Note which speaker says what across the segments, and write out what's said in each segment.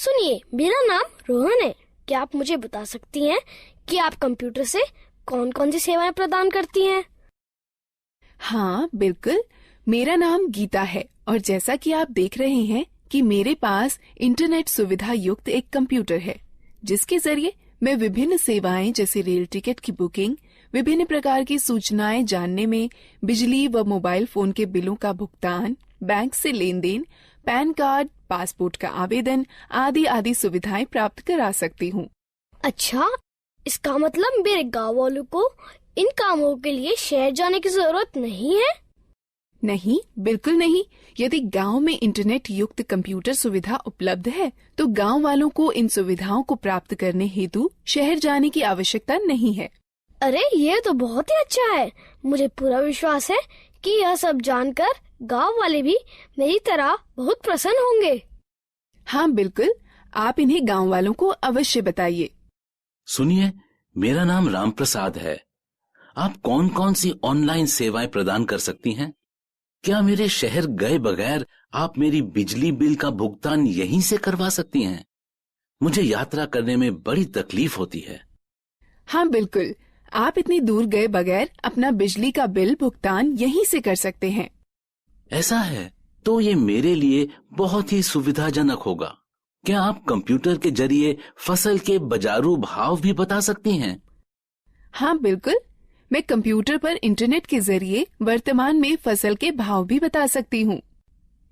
Speaker 1: सुनिए, मेरा नाम रोहन है। क्या आप मुझे बता सकती हैं कि आप कंप्यूटर से कौन कौन सी सेवाएं प्रदान करती हैं?
Speaker 2: हाँ बिल्कुल, मेरा नाम गीता है और जैसा कि आप देख रहे हैं कि मेरे पास इंटरनेट सुविधा युक्त एक कंप्यूटर है, जिसके जरिए मैं विभिन्न सेवाएं जैसे रेल टिकट की बुकिंग, विभिन्न प्रकार की सूचनाएं जानने में, बिजली व मोबाइल फोन के बिलों का भुगतान, बैंक से लेन देन, पैन कार्ड, पासपोर्ट का आवेदन आदि आदि सुविधाएं प्राप्त करा सकती हूँ।
Speaker 1: अच्छा, इसका मतलब मेरे गाँव वालों को इन कामों के लिए शहर जाने की जरूरत नहीं है?
Speaker 2: नहीं, बिल्कुल नहीं। यदि गांव में इंटरनेट युक्त कंप्यूटर सुविधा उपलब्ध है, तो गांव वालों को इन सुविधाओं को प्राप्त करने हेतु शहर जाने की आवश्यकता नहीं है।
Speaker 1: अरे, ये तो बहुत ही अच्छा है। मुझे पूरा विश्वास है कि यह सब जानकर गांव वाले भी मेरी तरह बहुत प्रसन्न होंगे।
Speaker 2: हाँ बिल्कुल, आप इन्हें गांव वालों को अवश्य बताइए।
Speaker 3: सुनिए, मेरा नाम राम प्रसाद है। आप कौन कौन सी ऑनलाइन सेवाएं प्रदान कर सकती हैं? क्या मेरे शहर गए बगैर आप मेरी बिजली बिल का भुगतान यहीं से करवा सकती हैं? मुझे यात्रा करने में बड़ी तकलीफ होती है।
Speaker 2: हाँ बिल्कुल, आप इतनी दूर गए बगैर अपना बिजली का बिल भुगतान यहीं से कर सकते हैं।
Speaker 3: ऐसा है तो ये मेरे लिए बहुत ही सुविधाजनक होगा। क्या आप कंप्यूटर के जरिए फसल के बाजारू भाव भी बता सकती हैं?
Speaker 2: हाँ बिल्कुल, मैं कंप्यूटर पर इंटरनेट के जरिए वर्तमान में फसल के भाव भी बता सकती हूँ।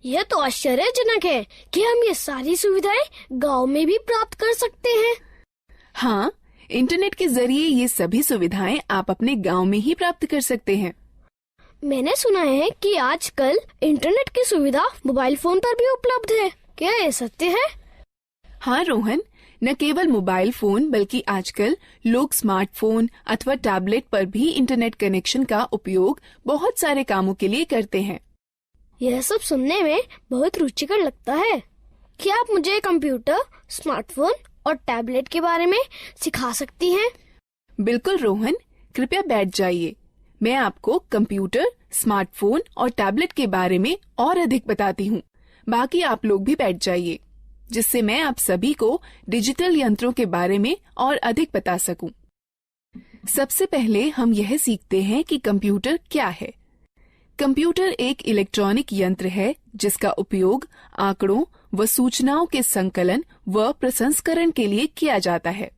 Speaker 1: यह तो आश्चर्यजनक है कि हम ये सारी सुविधाएं गांव में भी प्राप्त कर सकते हैं।
Speaker 2: हाँ, इंटरनेट के जरिए ये सभी सुविधाएं आप अपने गांव में ही प्राप्त कर सकते हैं।
Speaker 1: मैंने सुना है कि आजकल इंटरनेट की सुविधा मोबाइल फोन पर भी उपलब्ध है। क्या ये सत्य है?
Speaker 2: हाँ रोहन, न केवल मोबाइल फोन बल्कि आजकल लोग स्मार्टफोन अथवा टैबलेट पर भी इंटरनेट कनेक्शन का उपयोग बहुत सारे कामों के लिए करते हैं।
Speaker 1: यह सब सुनने में बहुत रुचिकर लगता है। क्या आप मुझे कंप्यूटर, स्मार्टफोन और टैबलेट के बारे में सिखा सकती हैं?
Speaker 2: बिल्कुल रोहन, कृपया बैठ जाइए। मैं आपको कंप्यूटर, स्मार्टफोन और टैबलेट के बारे में और अधिक बताती हूँ। बाकी आप लोग भी बैठ जाइए, जिससे मैं आप सभी को डिजिटल यंत्रों के बारे में और अधिक बता सकूं। सबसे पहले हम यह सीखते हैं कि कंप्यूटर क्या है। कंप्यूटर एक इलेक्ट्रॉनिक यंत्र है जिसका उपयोग आंकड़ों व सूचनाओं के संकलन व प्रसंस्करण के लिए किया जाता है।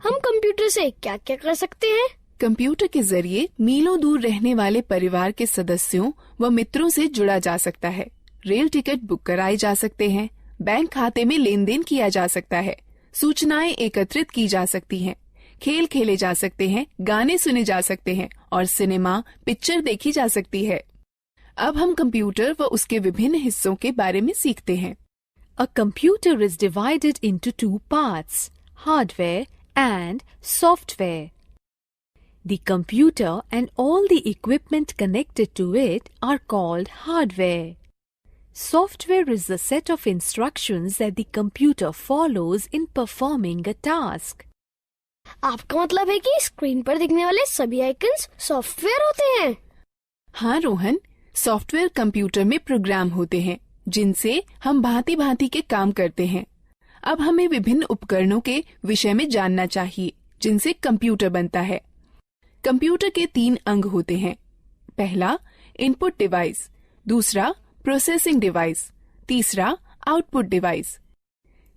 Speaker 1: हम कंप्यूटर से क्या क्या कर सकते हैं?
Speaker 2: कंप्यूटर के जरिए मीलों दूर रहने वाले परिवार के सदस्यों व मित्रों से जुड़ा जा सकता है। रेल टिकट बुक कराए जा सकते हैं, बैंक खाते में लेन देन किया जा सकता है, सूचनाएं एकत्रित की जा सकती हैं, खेल खेले जा सकते हैं, गाने सुने जा सकते हैं और सिनेमा पिक्चर देखी जा सकती है। अब हम कंप्यूटर व उसके विभिन्न हिस्सों के बारे में सीखते हैं।
Speaker 4: A computer is divided into two parts, hardware and software. The computer and all the equipment connected to it are called hardware. Software is the set of instructions that the computer follows in performing a task.
Speaker 1: आपका मतलब है कि screen पर दिखने वाले सभी icons software होते हैं?
Speaker 2: हाँ रोहन, सॉफ्टवेयर कंप्यूटर में प्रोग्राम होते हैं जिनसे हम भांति भांति के काम करते हैं। अब हमें विभिन्न उपकरणों के विषय में जानना चाहिए जिनसे कंप्यूटर बनता है। कंप्यूटर के 3 अंग होते हैं। पहला इनपुट डिवाइस, दूसरा प्रोसेसिंग डिवाइस, तीसरा आउटपुट डिवाइस।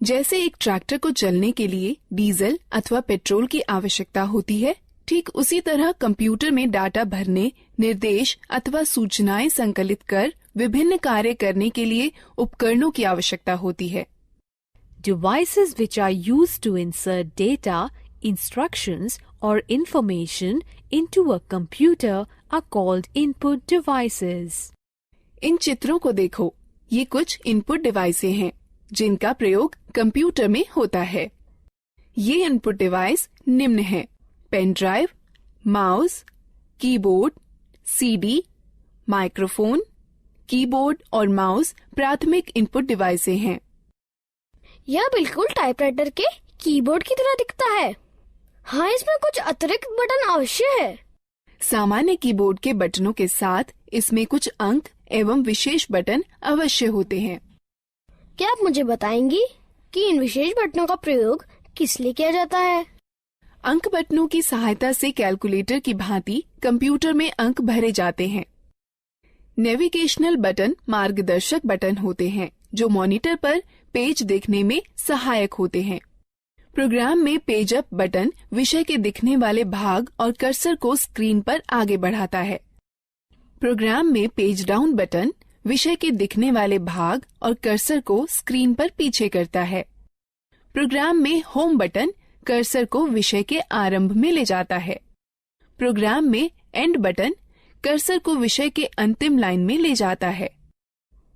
Speaker 2: जैसे एक ट्रैक्टर को चलने के लिए डीजल अथवा पेट्रोल की आवश्यकता होती है, ठीक उसी तरह कंप्यूटर में डाटा भरने, निर्देश अथवा सूचनाएं संकलित कर विभिन्न कार्य करने के लिए उपकरणों की आवश्यकता होती है।
Speaker 4: Devices which are used to insert data, instructions or information into a computer are called input devices.
Speaker 2: इन चित्रों को देखो, ये कुछ इनपुट डिवाइसें हैं जिनका प्रयोग कंप्यूटर में होता है। ये इनपुट डिवाइस निम्न हैं: pen drive, mouse, keyboard, CD, microphone. Keyboard और माउस प्राथमिक इनपुट डिवाइसें हैं।
Speaker 1: यह बिल्कुल टाइपराइटर के कीबोर्ड की तरह दिखता है। हाँ, इसमें कुछ अतिरिक्त बटन अवश्य है।
Speaker 2: सामान्य कीबोर्ड के बटनों के साथ इसमें कुछ अंक एवं विशेष बटन अवश्य होते हैं।
Speaker 1: क्या आप मुझे बताएंगी कि इन विशेष बटनों का प्रयोग किस लिए किया जाता है?
Speaker 2: अंक बटनों की सहायता से कैलकुलेटर की भांति कंप्यूटर में अंक भरे जाते हैं। नेविगेशनल बटन मार्गदर्शक बटन होते हैं जो मॉनिटर पर पेज देखने में सहायक होते हैं। प्रोग्राम में पेज अप बटन विषय के दिखने वाले भाग और कर्सर को स्क्रीन पर आगे बढ़ाता है। प्रोग्राम में पेज डाउन बटन विषय के दिखने वाले भाग और कर्सर को स्क्रीन पर पीछे करता है। प्रोग्राम में होम बटन कर्सर को विषय के आरंभ में ले जाता है। प्रोग्राम में एंड बटन कर्सर को विषय के अंतिम लाइन में ले जाता है।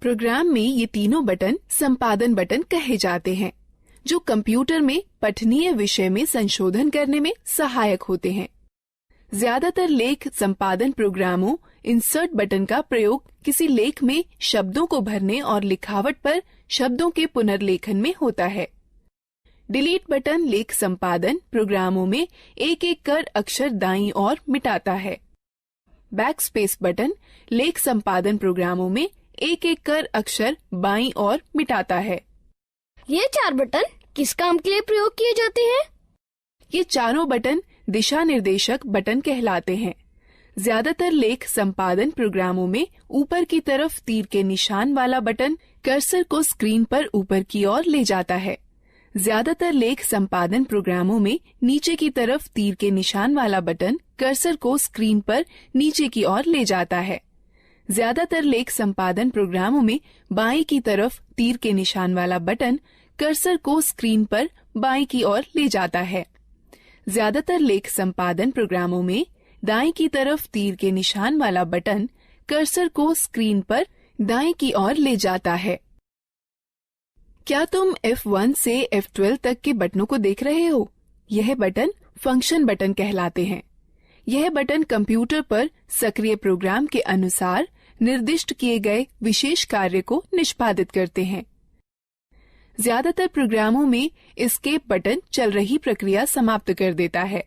Speaker 2: प्रोग्राम में ये तीनों बटन संपादन बटन कहे जाते हैं जो कंप्यूटर में पठनीय विषय में संशोधन करने में सहायक होते हैं। ज्यादातर लेख संपादन प्रोग्रामों इंसर्ट बटन का प्रयोग किसी लेख में शब्दों को भरने और लिखावट पर शब्दों के पुनर्लेखन में होता है। डिलीट बटन लेख संपादन प्रोग्रामों में एक एक कर अक्षर दाईं ओर मिटाता है। बैकस्पेस बटन लेख संपादन प्रोग्रामों में एक एक कर अक्षर बाईं ओर मिटाता है।
Speaker 1: ये 4 बटन किस काम के लिए प्रयोग किए जाते हैं?
Speaker 2: ये चारों बटन दिशा निर्देशक बटन कहलाते हैं। ज्यादातर लेख संपादन प्रोग्रामों में ऊपर की तरफ तीर के निशान वाला बटन कर्सर को स्क्रीन पर ऊपर की ओर ले जाता है। ज्यादातर लेख संपादन प्रोग्रामों में नीचे की तरफ तीर के निशान वाला बटन कर्सर को स्क्रीन पर नीचे की ओर ले जाता है। ज्यादातर लेख संपादन प्रोग्रामों में बाईं की तरफ तीर के निशान वाला बटन कर्सर को स्क्रीन पर बाईं की ओर ले जाता है। ज्यादातर लेख संपादन प्रोग्रामों में दाईं की तरफ तीर के निशान वाला बटन कर्सर को स्क्रीन पर दाईं की ओर ले जाता है। क्या तुम F1 से F12 तक के बटनों को देख रहे हो? यह बटन फंक्शन बटन कहलाते हैं। यह बटन कंप्यूटर पर सक्रिय प्रोग्राम के अनुसार निर्दिष्ट किए गए विशेष कार्य को निष्पादित करते हैं। ज्यादातर प्रोग्रामों में एस्केप बटन चल रही प्रक्रिया समाप्त कर देता है।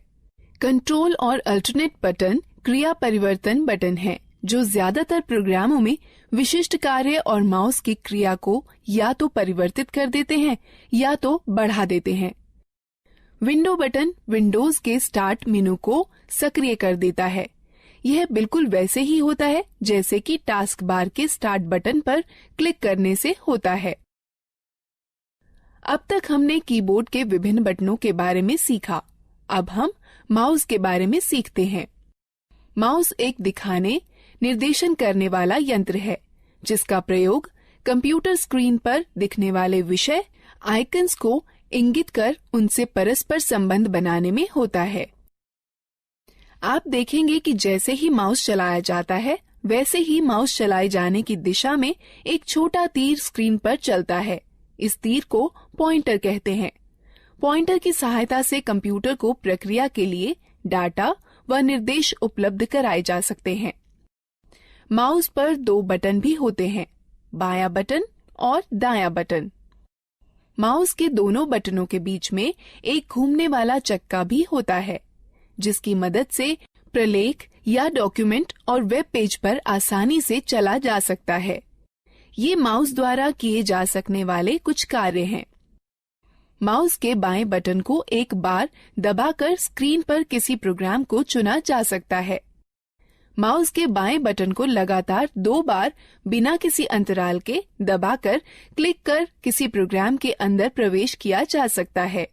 Speaker 2: कंट्रोल और अल्टरनेट बटन क्रिया परिवर्तन बटन हैं, जो ज्यादातर प्रोग्रामों में विशिष्ट कार्य और माउस की क्रिया को या तो परिवर्तित कर देते हैं या तो बढ़ा देते हैं। विंडो बटन विंडोज के स्टार्ट मेनू को सक्रिय कर देता है। यह बिल्कुल वैसे ही होता है जैसे कि टास्क बार के स्टार्ट बटन पर क्लिक करने से होता है। अब तक हमने कीबोर्ड के विभिन्न बटनों के बारे में सीखा। अब हम माउस के बारे में सीखते हैं। माउस एक दिखाने, निर्देशन करने वाला यंत्र है जिसका प्रयोग कंप्यूटर स्क्रीन पर दिखने वाले विषय आइकन्स को इंगित कर उनसे परस्पर संबंध बनाने में होता है। आप देखेंगे कि जैसे ही माउस चलाया जाता है वैसे ही माउस चलाए जाने की दिशा में एक छोटा तीर स्क्रीन पर चलता है। इस तीर को पॉइंटर कहते हैं। पॉइंटर की सहायता से कंप्यूटर को प्रक्रिया के लिए डाटा व निर्देश उपलब्ध कराए जा सकते हैं। माउस पर 2 बटन भी होते हैं, बायां बटन और दायां बटन। माउस के दोनों बटनों के बीच में एक घूमने वाला चक्का भी होता है, जिसकी मदद से प्रलेख या डॉक्यूमेंट और वेब पेज पर आसानी से चला जा सकता है। ये माउस द्वारा किए जा सकने वाले कुछ कार्य हैं। माउस के बाएं बटन को एक बार दबाकर स्क्रीन पर किसी प्रोग्राम को चुना जा सकता है। माउस के बाएं बटन को लगातार 2 बार बिना किसी अंतराल के दबाकर क्लिक कर किसी प्रोग्राम के अंदर प्रवेश किया जा सकता है।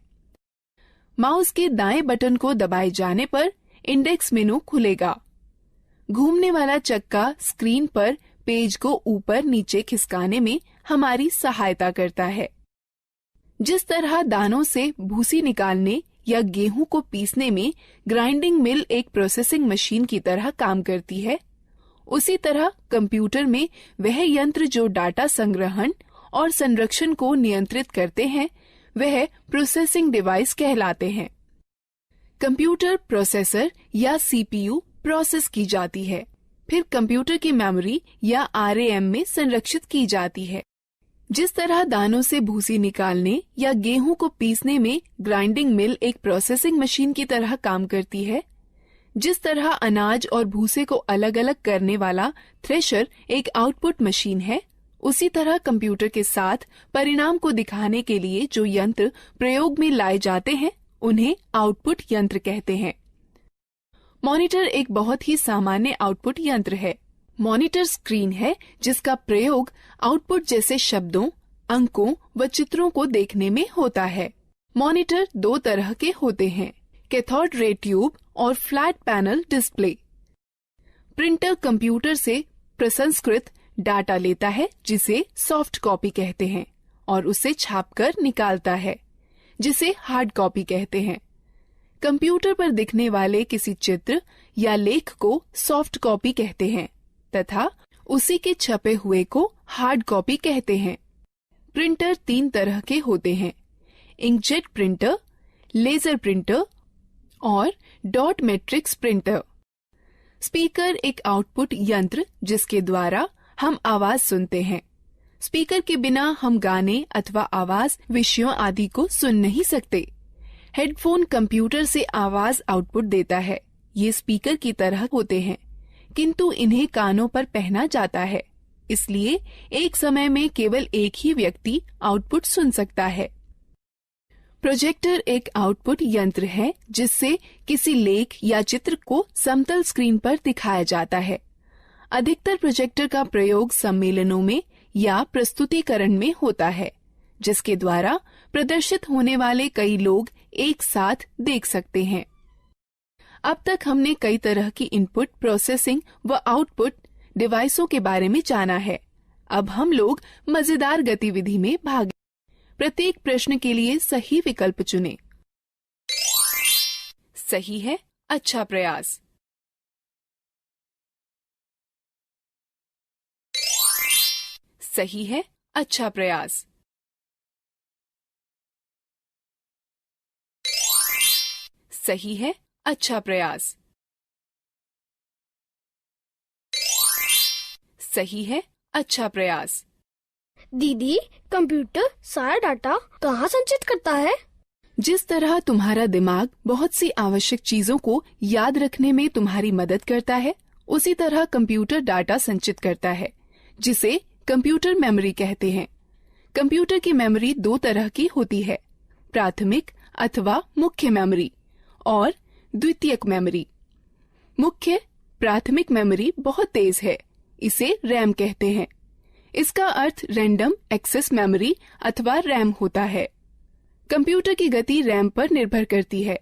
Speaker 2: माउस के दाएं बटन को दबाए जाने पर इंडेक्स मेनू खुलेगा। घूमने वाला चक्का स्क्रीन पर पेज को ऊपर नीचे खिसकाने में हमारी सहायता करता है। जिस तरह दानों से भूसी निकालने या गेहूं को पीसने में ग्राइंडिंग मिल एक प्रोसेसिंग मशीन की तरह काम करती है, उसी तरह कंप्यूटर में वह यंत्र जो डाटा संग्रहण और संरक्षण को नियंत्रित करते हैं वह प्रोसेसिंग डिवाइस कहलाते हैं। कंप्यूटर प्रोसेसर या सीपीयू प्रोसेस की जाती है, फिर कंप्यूटर की मेमोरी या आरएएम में संरक्षित की जाती है। जिस तरह दानों से भूसी निकालने या गेहूं को पीसने में ग्राइंडिंग मिल एक प्रोसेसिंग मशीन की तरह काम करती है, जिस तरह अनाज और भूसे को अलग अलग करने वाला थ्रेशर एक आउटपुट मशीन है, उसी तरह कंप्यूटर के साथ परिणाम को दिखाने के लिए जो यंत्र प्रयोग में लाए जाते हैं उन्हें आउटपुट यंत्र कहते हैं। मॉनिटर एक बहुत ही सामान्य आउटपुट यंत्र है। मॉनिटर स्क्रीन है जिसका प्रयोग आउटपुट जैसे शब्दों, अंकों व चित्रों को देखने में होता है। मॉनिटर दो तरह के होते हैं, कैथोड रे ट्यूब और flat panel display. Printer computer से प्रसंस्कृत डाटा लेता है जिसे सॉफ्ट कॉपी कहते हैं और उसे छापकर निकालता है जिसे हार्ड कॉपी कहते हैं। कंप्यूटर पर दिखने वाले किसी चित्र या लेख को सॉफ्ट कॉपी कहते हैं तथा उसी के छपे हुए को हार्ड कॉपी कहते हैं। प्रिंटर तीन तरह के होते हैं, इंकजेट प्रिंटर, लेजर प्रिंटर और डॉट मैट्रिक्स प्रिंटर। स्पीकर एक आउटपुट यंत्र जिसके द्वारा हम आवाज सुनते हैं। स्पीकर के बिना हम गाने अथवा आवाज विषयों आदि को सुन नहीं सकते। हेडफोन कंप्यूटर से आवाज आउटपुट देता है। ये स्पीकर की तरह होते हैं किंतु इन्हें कानों पर पहना जाता है, इसलिए एक समय में केवल एक ही व्यक्ति आउटपुट सुन सकता है। प्रोजेक्टर एक आउटपुट यंत्र है जिससे किसी लेख या चित्र को समतल स्क्रीन पर दिखाया जाता है। अधिकतर प्रोजेक्टर का प्रयोग सम्मेलनों में या प्रस्तुतिकरण में होता है जिसके द्वारा प्रदर्शित होने वाले कई लोग एक साथ देख सकते हैं। अब तक हमने कई तरह की इनपुट प्रोसेसिंग व आउटपुट डिवाइसों के बारे में जाना है। अब हम लोग मजेदार गतिविधि में भाग। प्रत्येक प्रश्न के लिए सही विकल्प चुनें। सही है, अच्छा प्रयास। सही है, अच्छा प्रयास। सही है, अच्छा प्रयास। सही है, अच्छा प्रयास।
Speaker 1: दीदी, कंप्यूटर सारा डाटा कहाँ संचित करता है?
Speaker 2: जिस तरह तुम्हारा दिमाग बहुत सी आवश्यक चीजों को याद रखने में तुम्हारी मदद करता है, उसी तरह कंप्यूटर डाटा संचित करता है जिसे कंप्यूटर मेमोरी कहते हैं। कंप्यूटर की मेमोरी दो तरह की होती है, प्राथमिक अथवा मुख्य मेमोरी और द्वितीयक मेमोरी। मुख्य प्राथमिक मेमोरी बहुत तेज है, इसे रैम कहते हैं। इसका अर्थ रैंडम एक्सेस मेमोरी अथवा रैम होता है। कंप्यूटर की गति रैम पर निर्भर करती है।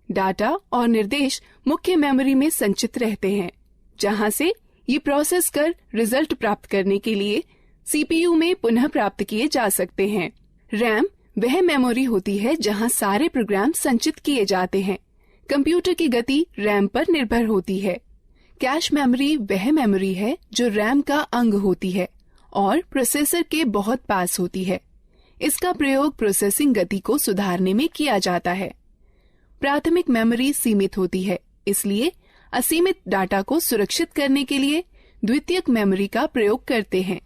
Speaker 2: डाटा और निर्देश मुख्य मेमोरी में संचित रहते हैं, जहां से ये प्रोसेस कर रिजल्ट प्राप्त करने के लिए सीपीयू में पुनः प्राप्त किए जा सकते हैं। रैम वह मेमोरी होती है जहां सारे प्रोग्राम संचित किए जाते हैं। कंप्यूटर की गति रैम पर निर्भर होती है। कैश मेमोरी वह मेमोरी है जो रैम का अंग होती है और प्रोसेसर के बहुत पास होती है। इसका प्रयोग प्रोसेसिंग गति को सुधारने में किया जाता है। प्राथमिक मेमोरी सीमित होती है, इसलिए असीमित डाटा को सुरक्षित करने के लिए द्वितीयक मेमोरी का प्रयोग करते हैं।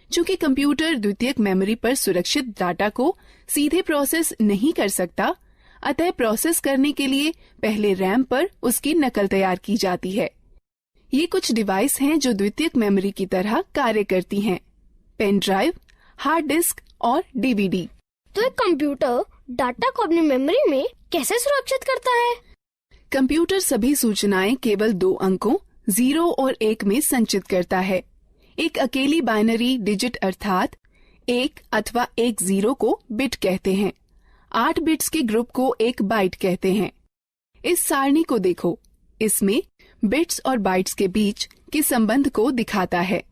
Speaker 2: चूंकि कंप्यूटर द्वितीयक मेमोरी पर सुरक्षित डाटा को सीधे प्रोसेस नहीं कर सकता, अतः प्रोसेस करने के लिए पहले रैम पर उसकी नकल तैयार की जाती है। ये कुछ डिवाइस हैं जो द्वितीयक मेमोरी की तरह कार्य करती हैं: पेन ड्राइव, हार्ड डिस्क और डीवीडी।
Speaker 1: तो एक कंप्यूटर डाटा को अपनी मेमोरी में कैसे सुरक्षित करता है?
Speaker 2: कंप्यूटर सभी सूचनाएं केवल दो अंकों 0 और 1 में संचित करता है। एक अकेली बाइनरी डिजिट अर्थात 1 अथवा 1 0 को बिट कहते हैं। 8 बिट्स के ग्रुप को एक बाइट कहते हैं। इस सारणी को देखो, इसमें बिट्स और बाइट्स के बीच के संबंध को दिखाता है।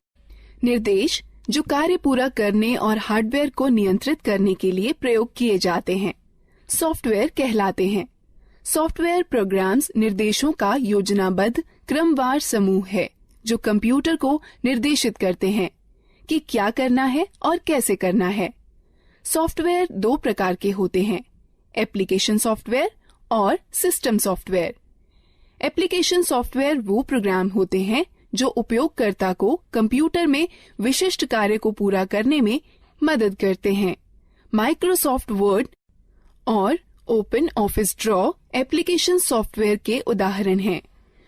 Speaker 2: निर्देश जो कार्य पूरा करने और हार्डवेयर को नियंत्रित करने के लिए प्रयोग किए जाते हैं, सॉफ्टवेयर कहलाते हैं। सॉफ्टवेयर प्रोग्राम्स निर्देशों का योजनाबद्ध क्रमवार समूह है जो कंप्यूटर को निर्देशित करते हैं कि क्या करना है और कैसे करना है। सॉफ्टवेयर दो प्रकार के होते हैं, एप्लीकेशन सॉफ्टवेयर और सिस्टम सॉफ्टवेयर। एप्लीकेशन सॉफ्टवेयर वो प्रोग्राम होते हैं जो उपयोगकर्ता को कंप्यूटर में विशिष्ट कार्य को पूरा करने में मदद करते हैं। माइक्रोसॉफ्ट वर्ड और open office draw application software के उदाहरण हैं,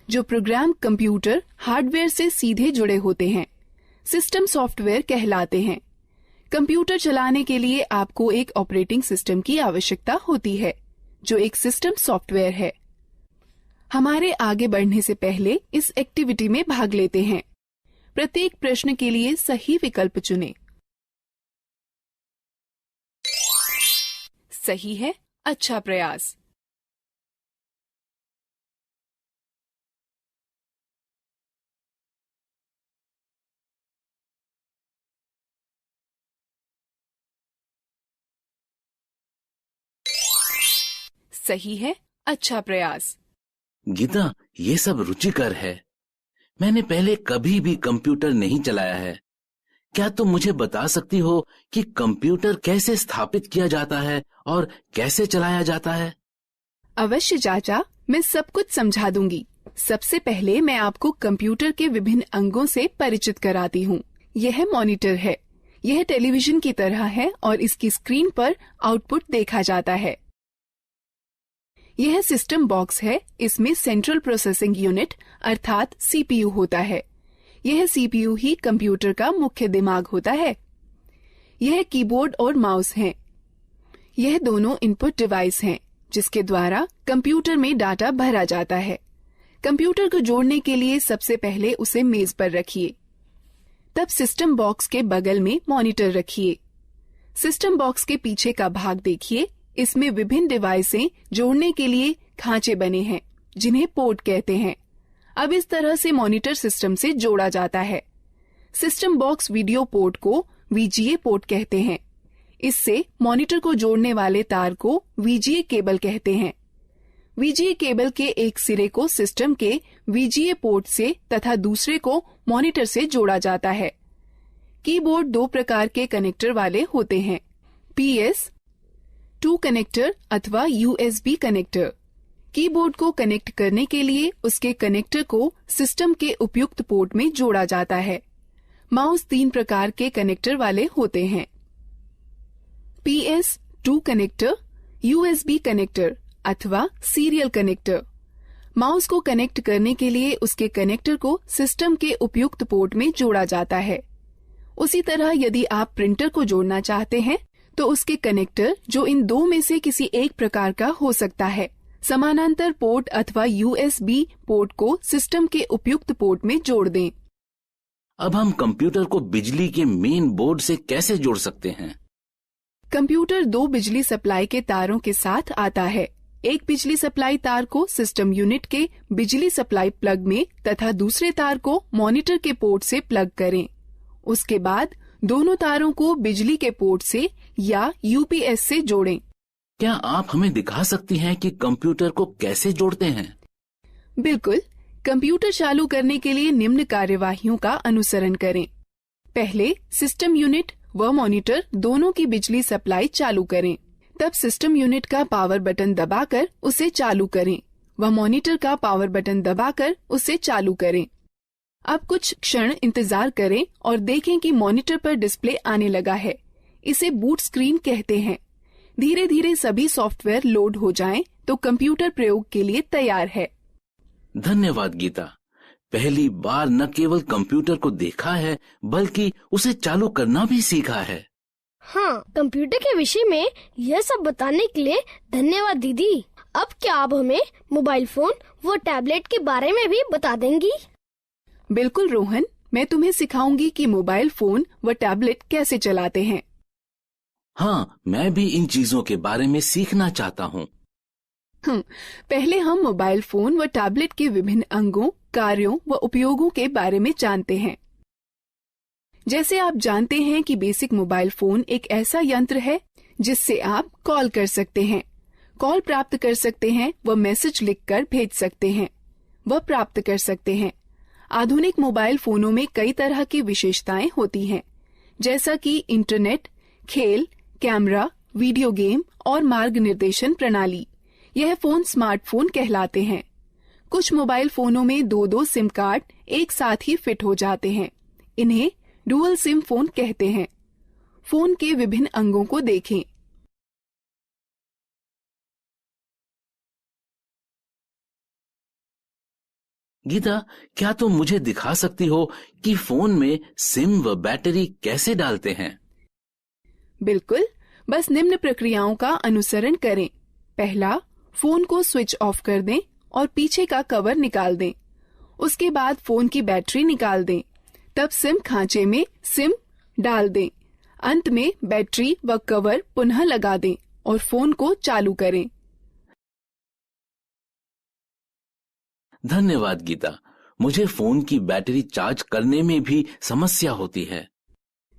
Speaker 2: जो प्रोग्राम कंप्यूटर हार्डवेयर से सीधे जुड़े होते हैं। सिस्टम सॉफ्टवेयर कहलाते हैं। कंप्यूटर चलाने के लिए आपको एक ऑपरेटिंग सिस्टम की आवश्यकता होती है, जो एक सिस्टम सॉफ्टवेयर है। हमारे आगे बढ़ने से पहले इस एक्टिविटी में भाग लेते हैं। प्रत्येक प्रश्न के लिए सही विकल्प चुनें। सही है, अच्छा प्रयास। सही है, अच्छा प्रयास।
Speaker 3: गीता, ये सब रुचिकर है। मैंने पहले कभी भी कंप्यूटर नहीं चलाया है। क्या तुम मुझे बता सकती हो कि कंप्यूटर कैसे स्थापित किया जाता है और कैसे चलाया जाता है?
Speaker 2: अवश्य चाचा, मैं सब कुछ समझा दूंगी। सबसे पहले मैं आपको कंप्यूटर के विभिन्न अंगों से परिचित कराती हूँ। यह मॉनिटर है। यह टेलीविजन की तरह है और इसकी स्क्रीन पर आउटपुट देखा जाता है। यह सिस्टम बॉक्स है। इसमें सेंट्रल प्रोसेसिंग यूनिट अर्थात सीपीयू होता है। यह सीपीयू ही कंप्यूटर का मुख्य दिमाग होता है। यह कीबोर्ड और माउस हैं। यह दोनों इनपुट डिवाइस हैं, जिसके द्वारा कंप्यूटर में डाटा भरा जाता है। कंप्यूटर को जोड़ने के लिए सबसे पहले उसे मेज पर रखिए। तब सिस्टम बॉक्स के बगल में मॉनिटर रखिए। सिस्टम बॉक्स के पीछे का भाग देखिए। इसमें विभिन्न डिवाइसें जोड़ने के लिए खांचे बने हैं, जिन्हें पोर्ट कहते हैं। अब इस तरह से मॉनिटर सिस्टम से जोड़ा जाता है। सिस्टम बॉक्स वीडियो पोर्ट को वीजीए पोर्ट कहते हैं। इससे मॉनिटर को जोड़ने वाले तार को वीजीए केबल कहते हैं। वीजीए केबल के एक सिरे को सिस्टम के वीजीए पोर्ट से तथा दूसरे को मॉनिटर से जोड़ा जाता है। कीबोर्ड दो प्रकार के कनेक्टर वाले होते हैं, PS2 कनेक्टर अथवा USB कनेक्टर। कीबोर्ड को कनेक्ट करने के लिए उसके कनेक्टर को सिस्टम के उपयुक्त पोर्ट में जोड़ा जाता है। माउस 3 प्रकार के कनेक्टर वाले होते हैं, PS2 कनेक्टर, USB कनेक्टर अथवा सीरियल कनेक्टर। माउस को कनेक्ट करने के लिए उसके कनेक्टर को सिस्टम के उपयुक्त पोर्ट में जोड़ा जाता है। उसी तरह यदि आप प्रिंटर को जोड़ना चाहते हैं तो उसके कनेक्टर, जो इन दो में से किसी एक प्रकार का हो सकता है, समानांतर पोर्ट अथवा USB पोर्ट को सिस्टम के उपयुक्त पोर्ट में जोड़ दें।
Speaker 3: अब हम कंप्यूटर को बिजली के मेन बोर्ड से कैसे जोड़ सकते हैं?
Speaker 2: कंप्यूटर 2 बिजली सप्लाई के तारों के साथ आता है। एक बिजली सप्लाई तार को सिस्टम यूनिट के बिजली सप्लाई प्लग में तथा दूसरे तार को मॉनिटर के पोर्ट से प्लग करें। उसके बाद दोनों तारों को बिजली के पोर्ट से या UPS से जोड़ें।
Speaker 3: क्या आप हमें दिखा सकती हैं कि कंप्यूटर को कैसे जोड़ते हैं?
Speaker 2: बिल्कुल। कंप्यूटर चालू करने के लिए निम्न कार्यवाहियों का अनुसरण करें। पहले सिस्टम यूनिट व मॉनिटर दोनों की बिजली सप्लाई चालू करें। तब सिस्टम यूनिट का पावर बटन दबाकर उसे चालू करें व मॉनिटर का पावर बटन दबाकर उसे चालू करें। अब कुछ क्षण इंतजार करें और देखें कि मॉनिटर पर डिस्प्ले आने लगा है। इसे बूट स्क्रीन कहते हैं। धीरे धीरे सभी सॉफ्टवेयर लोड हो जाएं तो कंप्यूटर प्रयोग के लिए तैयार है।
Speaker 3: धन्यवाद गीता। पहली बार न केवल कंप्यूटर को देखा है बल्कि उसे चालू करना भी सीखा है।
Speaker 1: हाँ, कंप्यूटर के विषय में यह सब बताने के लिए धन्यवाद दीदी। अब क्या आप हमें मोबाइल फोन व टैबलेट के बारे में भी बता देंगी?
Speaker 2: बिल्कुल रोहन, मैं तुम्हें सिखाऊंगी कि मोबाइल फोन व टैबलेट कैसे चलाते हैं।
Speaker 3: हाँ, मैं भी इन चीजों के बारे में सीखना चाहता हूँ।
Speaker 2: पहले हम मोबाइल फोन व टैबलेट के विभिन्न अंगों, कार्यों व उपयोगों के बारे में जानते हैं। जैसे आप जानते हैं कि बेसिक मोबाइल फोन एक ऐसा यंत्र है जिससे आप कॉल कर सकते हैं, कॉल प्राप्त कर सकते हैं व मैसेज लिखकर भेज सकते हैं व प्राप्त कर सकते हैं। आधुनिक मोबाइल फोनों में कई तरह की विशेषताएं होती हैं, जैसा कि इंटरनेट, खेल, कैमरा, वीडियो गेम और मार्ग निर्देशन प्रणाली। यह फोन स्मार्टफोन कहलाते हैं। कुछ मोबाइल फोनों में 2-2 सिम कार्ड एक साथ ही फिट हो जाते हैं। इन्हें डुअल सिम फोन कहते हैं। फोन के विभिन्न अंगों को देखें।
Speaker 3: गीता, क्या तुम मुझे दिखा सकती हो कि फोन में सिम व बैटरी कैसे डालते हैं?
Speaker 2: बिल्कुल, बस निम्न प्रक्रियाओं का अनुसरण करें। पहला, फोन को स्विच ऑफ कर दें और पीछे का कवर निकाल दें। उसके बाद फोन की बैटरी निकाल दें। तब सिम खांचे में सिम डाल दें। अंत में बैटरी व कवर पुनः लगा दें और फोन को चालू करें।
Speaker 3: धन्यवाद गीता, मुझे फोन की बैटरी चार्ज करने में भी समस्या होती है।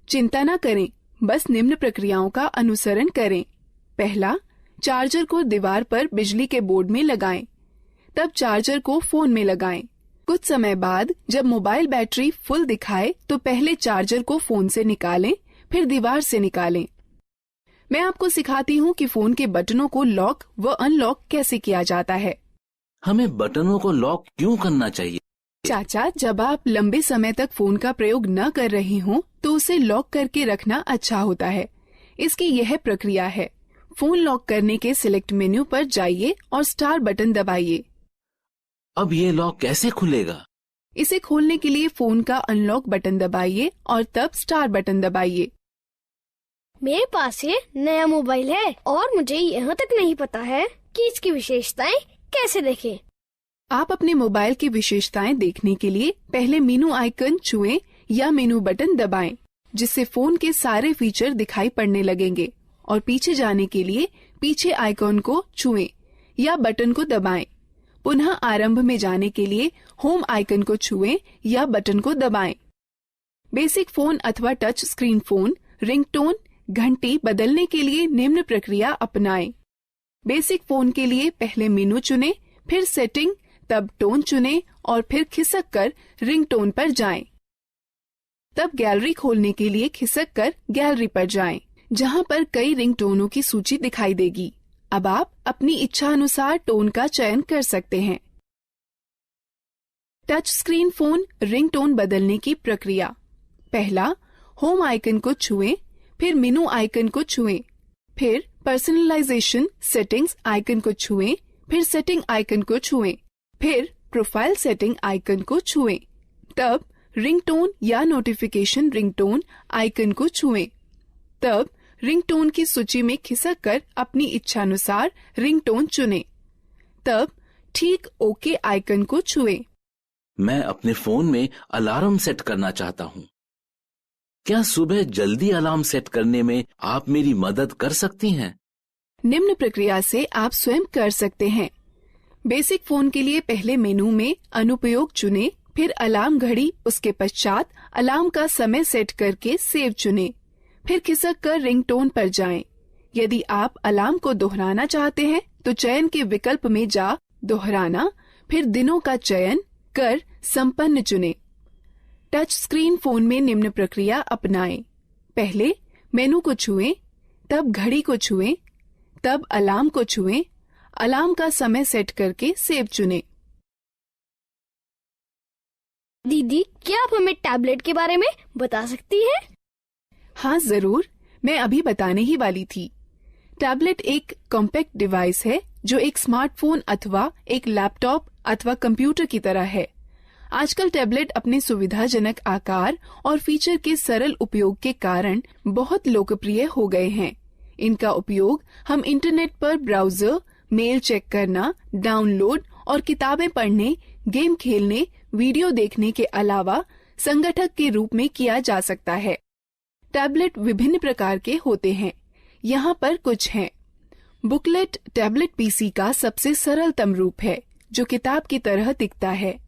Speaker 2: चिंता न करें, बस निम्न प्रक्रियाओं का अनुसरण करें। पहला, चार्जर को दीवार पर बिजली के बोर्ड में लगाएं। तब चार्जर को फोन में लगाएं। कुछ समय बाद जब मोबाइल बैटरी फुल दिखाए तो पहले चार्जर को फोन से निकालें, फिर दीवार से निकालें। मैं आपको सिखाती हूँ कि फोन के बटनों को लॉक व अनलॉक कैसे किया जाता है।
Speaker 3: हमें बटनों को लॉक क्यों करना चाहिए?
Speaker 2: चाचा, जब आप लंबे समय तक फोन का प्रयोग न कर रही हों तो उसे लॉक करके रखना अच्छा होता है। इसकी यह प्रक्रिया है। फोन लॉक करने के सिलेक्ट मेन्यू पर जाइए और स्टार बटन दबाइए।
Speaker 3: अब ये लॉक कैसे खुलेगा?
Speaker 2: इसे खोलने के लिए फोन का अनलॉक बटन दबाइए और तब स्टार बटन दबाइए।
Speaker 1: मेरे पास ये नया मोबाइल है और मुझे यहाँ तक नहीं पता है कि इसकी विशेषताएं कैसे देखें।
Speaker 2: आप अपने मोबाइल की विशेषताएं देखने के लिए पहले मेनू आइकन छुएं या मेनू बटन दबाएं, जिससे फोन के सारे फीचर दिखाई पड़ने लगेंगे। और पीछे जाने के लिए पीछे आइकन को छुएं या बटन को दबाएं। पुनः आरंभ में जाने के लिए होम आइकन को छुएं या बटन को दबाएं। बेसिक फोन अथवा टच स्क्रीन फोन रिंगटोन घंटी बदलने के लिए निम्न प्रक्रिया अपनाएं। बेसिक फोन के लिए पहले मेनू चुनें, फिर सेटिंग, तब टोन चुनें और फिर खिसक कर रिंगटोन पर जाएं। तब गैलरी खोलने के लिए खिसक कर गैलरी पर जाएं, जहां पर कई रिंगटोनों की सूची दिखाई देगी। अब आप अपनी इच्छा अनुसार टोन का चयन कर सकते हैं। टच स्क्रीन फोन रिंगटोन बदलने की प्रक्रिया। पहला, होम आइकन को छुएं, फिर मेनू आइकन को छुएं, फिर पर्सनलाइजेशन सेटिंग्स आइकन को छुएं, फिर सेटिंग आइकन को छुएं, फिर प्रोफाइल सेटिंग आइकन को छुएं। तब रिंगटोन या नोटिफिकेशन रिंगटोन आइकन को छुएं। तब रिंगटोन की सूची में खिसक कर अपनी इच्छानुसार रिंगटोन चुनें। तब ठीक ओके आइकन को छुएं।
Speaker 3: मैं अपने फोन में अलार्म सेट करना चाहता हूँ। क्या सुबह जल्दी अलार्म सेट करने में आप मेरी मदद कर सकती हैं?
Speaker 2: निम्न प्रक्रिया से आप स्वयं कर सकते हैं। बेसिक फोन के लिए पहले मेनू में अनुपयोग चुनें, फिर अलार्म घड़ी, उसके पश्चात अलार्म का समय सेट करके सेव चुनें, फिर खिसक कर रिंगटोन पर जाएं। यदि आप अलार्म को दोहराना चाहते हैं तो चयन के विकल्प में जा दोहराना, फिर दिनों का चयन कर संपन्न चुनें। टच स्क्रीन फोन में निम्न प्रक्रिया अपनाएं। पहले मेनू को छुएं, तब घड़ी को छुएं, तब अलार्म को छुएं, अलार्म का समय सेट करके सेव चुनें।
Speaker 1: दीदी, क्या आप हमें टैबलेट के बारे में बता सकती हैं?
Speaker 2: हाँ जरूर, मैं अभी बताने ही वाली थी। टैबलेट एक कॉम्पैक्ट डिवाइस है जो एक स्मार्टफोन अथवा एक लैपटॉप अथवा कंप्यूटर की तरह है। आजकल टैबलेट अपने सुविधाजनक आकार और फीचर के सरल उपयोग के कारण बहुत लोकप्रिय हो गए हैं। इनका उपयोग हम इंटरनेट पर ब्राउजर, मेल चेक करना, डाउनलोड और किताबें पढ़ने, गेम खेलने, वीडियो देखने के अलावा संगठक के रूप में किया जा सकता है। टैबलेट विभिन्न प्रकार के होते हैं। यहाँ पर कुछ हैं। बुकलेट टैबलेट पीसी का सबसे सरलतम रूप है, जो किताब की तरह दिखता है।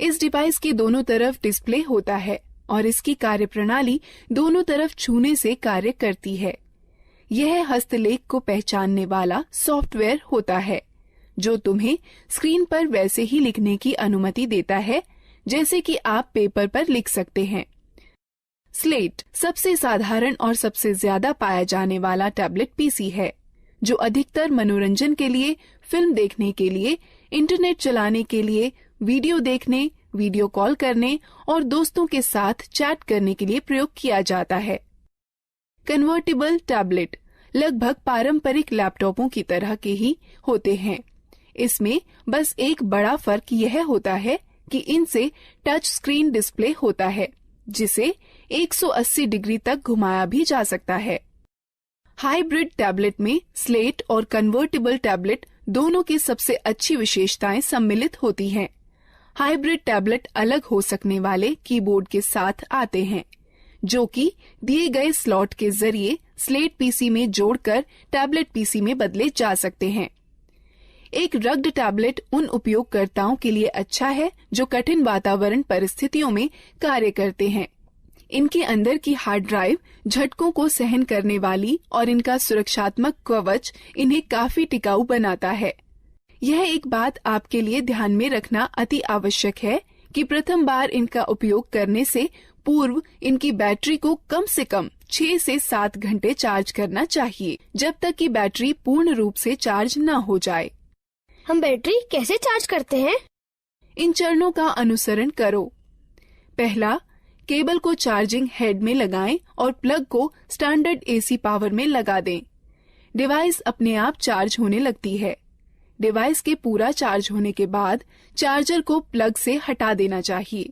Speaker 2: इस डिवाइस के दोनों तरफ डिस्प्ले होता है और इसकी कार्यप्रणाली दोनों तरफ छूने से कार्य करती है। यह हस्तलेख को पहचानने वाला सॉफ्टवेयर होता है, जो तुम्हें स्क्रीन पर वैसे ही लिखने की अनुमति देता है जैसे कि आप पेपर पर लिख सकते हैं। स्लेट सबसे साधारण और सबसे ज्यादा पाया जाने वाला टैबलेट पीसी है, जो अधिकतर मनोरंजन के लिए, फिल्म देखने के लिए, इंटरनेट चलाने के लिए, वीडियो देखने, वीडियो कॉल करने और दोस्तों के साथ चैट करने के लिए प्रयोग किया जाता है। कन्वर्टेबल टैबलेट लगभग पारंपरिक लैपटॉपों की तरह के ही होते हैं। इसमें बस एक बड़ा फर्क यह होता है कि इनसे टच स्क्रीन डिस्प्ले होता है, जिसे 180 डिग्री तक घुमाया भी जा सकता है। हाइब्रिड टैबलेट में स्लेट और कन्वर्टेबल टैबलेट दोनों की सबसे अच्छी विशेषताएं सम्मिलित होती हैं। हाइब्रिड टैबलेट अलग हो सकने वाले कीबोर्ड के साथ आते हैं, जो कि दिए गए स्लॉट के जरिए स्लेट पीसी में जोड़कर टैबलेट पीसी में बदले जा सकते हैं। एक रग्ड टैबलेट उन उपयोगकर्ताओं के लिए अच्छा है जो कठिन वातावरण परिस्थितियों में कार्य करते हैं। इनके अंदर की हार्ड ड्राइव झटकों को सहन करने वाली और इनका सुरक्षात्मक कवच इन्हें काफी टिकाऊ बनाता है। यह एक बात आपके लिए ध्यान में रखना अति आवश्यक है कि प्रथम बार इनका उपयोग करने से पूर्व इनकी बैटरी को कम से कम 6 से 7 घंटे चार्ज करना चाहिए, जब तक कि बैटरी पूर्ण रूप से चार्ज न हो जाए।
Speaker 1: हम बैटरी कैसे चार्ज करते हैं?
Speaker 2: इन चरणों का अनुसरण करो। पहला, केबल को चार्जिंग हेड में लगाएं और प्लग को स्टैंडर्ड एसी पावर में लगा दें। डिवाइस अपने आप चार्ज होने लगती है। डिवाइस के पूरा चार्ज होने के बाद चार्जर को प्लग से हटा देना चाहिए।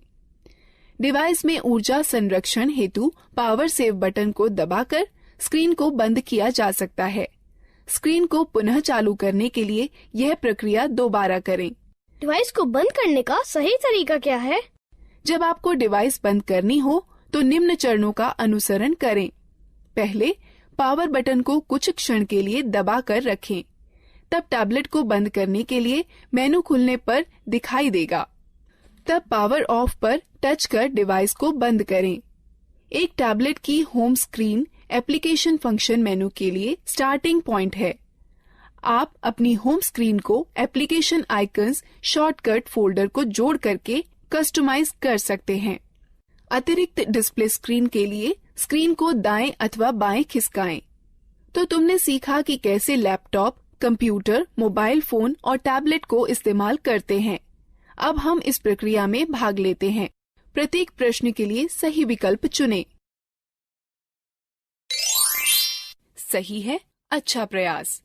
Speaker 2: डिवाइस में ऊर्जा संरक्षण हेतु पावर सेव बटन को दबाकर स्क्रीन को बंद किया जा सकता है। स्क्रीन को पुनः चालू करने के लिए यह प्रक्रिया दोबारा करें।
Speaker 1: डिवाइस को बंद करने का सही तरीका क्या है?
Speaker 2: जब आपको डिवाइस बंद करनी हो तो निम्न चरणों का अनुसरण करें। पहले, पावर बटन को कुछ क्षण के लिए दबा कर रखें। तब टैबलेट को बंद करने के लिए मेनू खुलने पर दिखाई देगा। तब पावर ऑफ पर टच कर डिवाइस को बंद करें। एक टैबलेट की होम स्क्रीन एप्लीकेशन फंक्शन मेनू के लिए स्टार्टिंग पॉइंट है। आप अपनी होम स्क्रीन को एप्लीकेशन आइकन्स शॉर्टकट फोल्डर को जोड़ करके कस्टमाइज कर सकते हैं। अतिरिक्त डिस्प्ले स्क्रीन के लिए स्क्रीन को दाएं अथवा बाएं खिसकाएं। तो तुमने सीखा कि कैसे लैपटॉप, कंप्यूटर, मोबाइल फोन और टैबलेट को इस्तेमाल करते हैं। अब हम इस प्रक्रिया में भाग लेते हैं। प्रत्येक प्रश्न के लिए सही विकल्प चुनें। सही है, अच्छा प्रयास।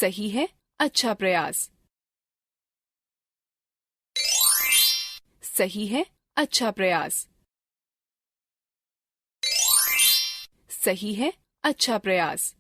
Speaker 2: सही है, अच्छा प्रयास। सही है, अच्छा प्रयास। सही है, अच्छा प्रयास।